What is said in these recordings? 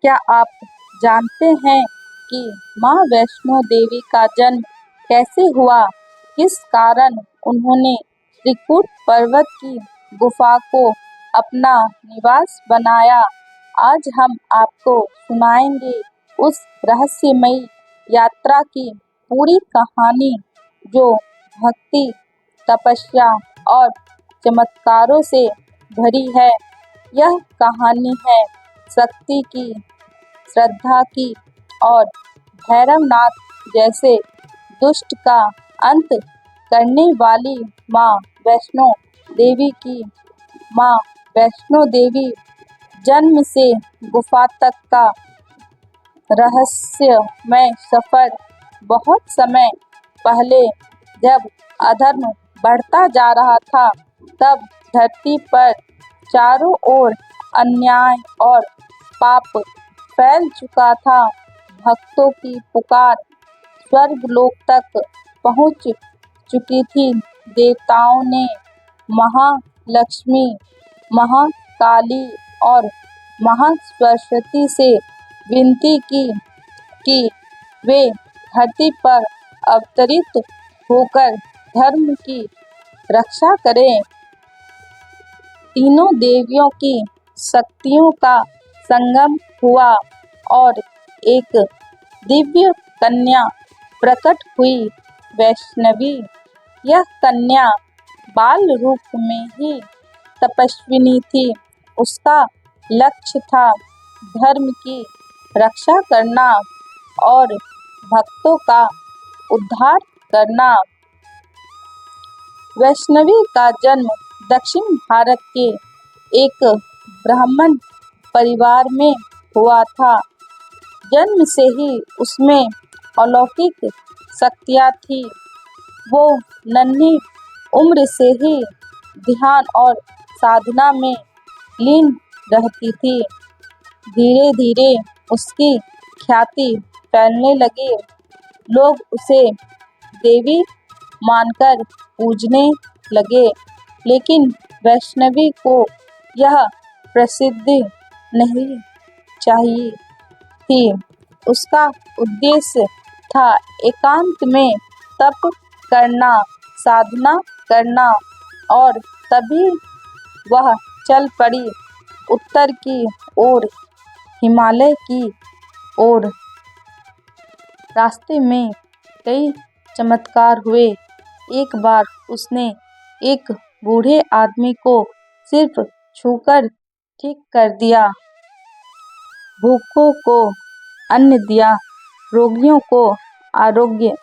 क्या आप जानते हैं कि माँ वैष्णो देवी का जन्म कैसे हुआ? किस कारण उन्होंने त्रिकूट पर्वत की गुफा को अपना निवास बनाया? आज हम आपको सुनाएंगे उस रहस्यमयी यात्रा की पूरी कहानी जो भक्ति, तपस्या और चमत्कारों से भरी है। यह कहानी है शक्ति की, श्रद्धा की और भैरवनाथ जैसे दुष्ट का अंत करने वाली माँ वैष्णो देवी की। माँ वैष्णो देवी जन्म से गुफा तक का रहस्यमय सफर। बहुत समय पहले जब अधर्म बढ़ता जा रहा था, तब धरती पर चारों ओर अन्याय और पाप फैल चुका था। भक्तों की पुकार स्वर्गलोक तक पहुंच चुकी थी। देवताओं ने महालक्ष्मी, महाकाली और महासरस्वती से विनती की कि वे धरती पर अवतरित होकर धर्म की रक्षा करें। तीनों देवियों की शक्तियों का संगम हुआ और एक दिव्य कन्या प्रकट हुई, वैष्णवी। यह कन्या बाल रूप में ही तपस्विनी थी। उसका लक्ष्य था धर्म की रक्षा करना और भक्तों का उद्धार करना। वैष्णवी का जन्म दक्षिण भारत के एक ब्राह्मण परिवार में हुआ था। जन्म से ही उसमें अलौकिक शक्तियाँ थी। वो नन्ही उम्र से ही ध्यान और साधना में लीन रहती थी। धीरे धीरे उसकी ख्याति फैलने लगी। लोग उसे देवी मानकर पूजने लगे, लेकिन वैष्णवी को यह प्रसिद्धि नहीं चाहिए थी। उसका उद्देश्य था एकांत में तप करना, साधना करना, और तभी वह चल पड़ी उत्तर की ओर, हिमालय की ओर। रास्ते में कई चमत्कार हुए। एक बार उसने एक बूढ़े आदमी को सिर्फ छूकर ठीक कर दिया, भूखों को अन्न दिया, रोगियों को आरोग्य।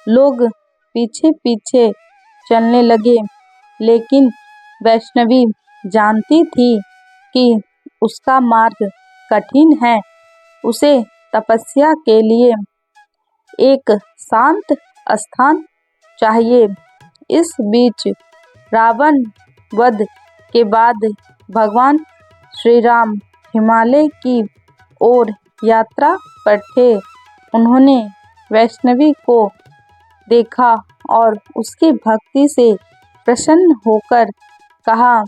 लोग पीछे पीछे चलने लगे, लेकिन वैष्णवी जानती थी कि उसका मार्ग कठिन है। उसे तपस्या के लिए एक शांत स्थान चाहिए। इस बीच रावण वध के बाद भगवान श्री राम हिमालय की ओर यात्रा पर थे। उन्होंने वैष्णवी को देखा और उसकी भक्ति से प्रसन्न होकर कहा,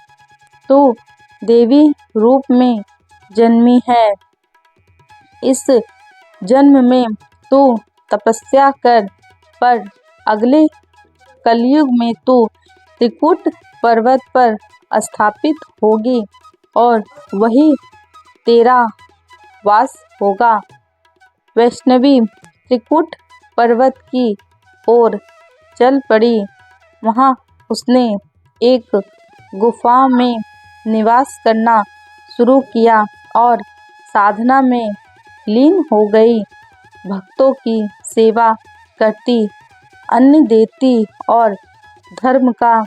तू देवी रूप में जन्मी है। इस जन्म में तू तपस्या कर, पर अगले कलयुग में तू त्रिकूट पर्वत पर स्थापित होगी और वही तेरा वास होगा। वैष्णवी त्रिकूट पर्वत की ओर चल पड़ी। वहाँ उसने एक गुफा में निवास करना शुरू किया और साधना में लीन हो गई। भक्तों की सेवा करती, अन्न देती और धर्म का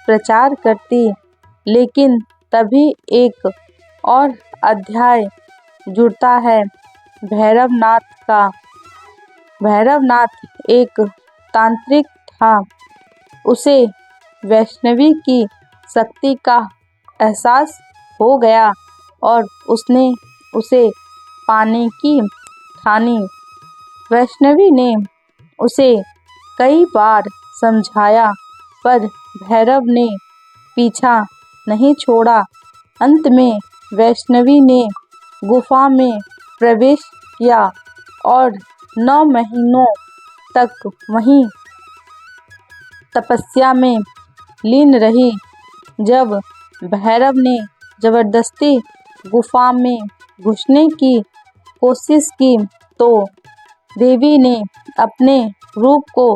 प्रचार करती। लेकिन तभी एक और अध्याय जुड़ता है भैरवनाथ का। भैरवनाथ एक तांत्रिक था। उसे वैष्णवी की शक्ति का एहसास हो गया और उसने उसे पाने की ठानी। वैष्णवी ने उसे कई बार समझाया, पर भैरव ने पीछा नहीं छोड़ा। अंत में वैष्णवी ने गुफा में प्रवेश किया और 9 महीनों तक वहीं तपस्या में लीन रही। जब भैरव ने जबरदस्ती गुफा में घुसने की कोशिश की तो देवी ने अपने रूप को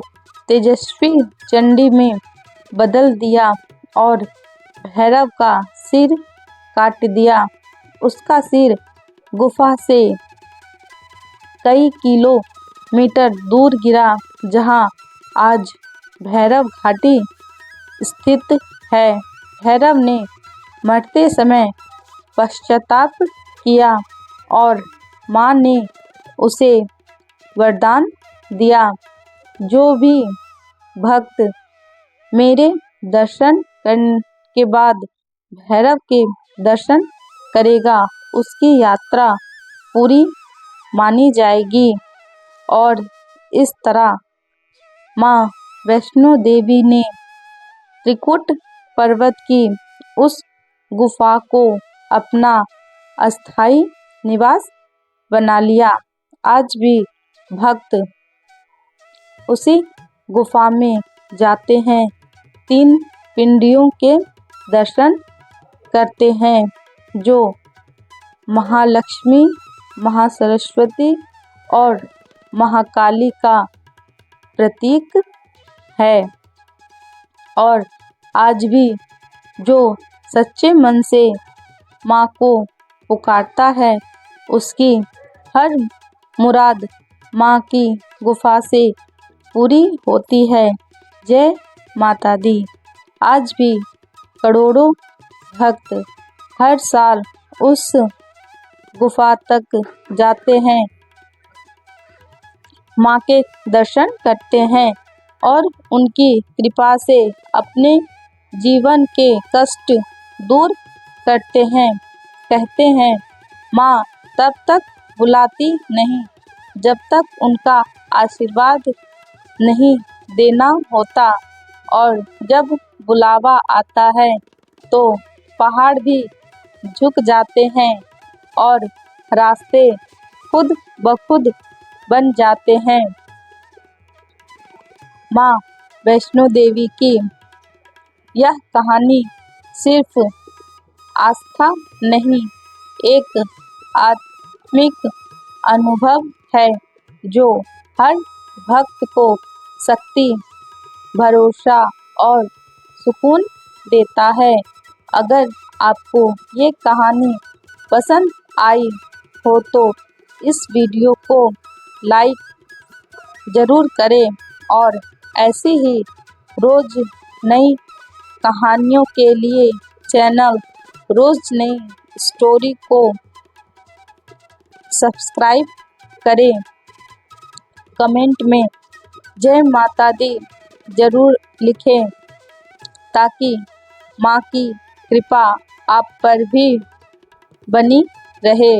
तेजस्वी चंडी में बदल दिया और भैरव का सिर काट दिया। उसका सिर गुफा से कई किलोमीटर दूर गिरा, जहां आज भैरव घाटी स्थित है। भैरव ने मरते समय पश्चाताप किया और मां ने उसे वरदान दिया, जो भी भक्त मेरे दर्शन करने के बाद भैरव के दर्शन करेगा, उसकी यात्रा पूरी मानी जाएगी। और इस तरह मां वैष्णो देवी ने त्रिकुट पर्वत की उस गुफा को अपना अस्थायी निवास बना लिया। आज भी भक्त उसी गुफा में जाते हैं, 3 पिंडियों के दर्शन करते हैं, जो महालक्ष्मी, महासरस्वती और महाकाली का प्रतीक है। और आज भी जो सच्चे मन से माँ को पुकारता है, उसकी हर मुराद माँ की गुफा से पूरी होती है। जय माता दी। आज भी करोड़ों भक्त हर साल उस गुफा तक जाते हैं, माँ के दर्शन करते हैं और उनकी कृपा से अपने जीवन के कष्ट दूर करते हैं। कहते हैं, माँ तब तक बुलाती नहीं जब तक उनका आशीर्वाद नहीं देना होता, और जब बुलावा आता है तो पहाड़ भी झुक जाते हैं और रास्ते खुद ब खुद बन जाते हैं। माँ वैष्णो देवी की यह कहानी सिर्फ आस्था नहीं, एक आत्मिक अनुभव है जो हर भक्त को शक्ति, भरोसा और सुकून देता है। अगर आपको ये कहानी पसंद आई हो तो इस वीडियो को लाइक ज़रूर करें और ऐसी ही रोज़ नई कहानियों के लिए चैनल रोज़ नई स्टोरी को सब्सक्राइब करें। कमेंट में जय माता दी ज़रूर लिखें ताकि माँ की कृपा आप पर भी बनी रहे।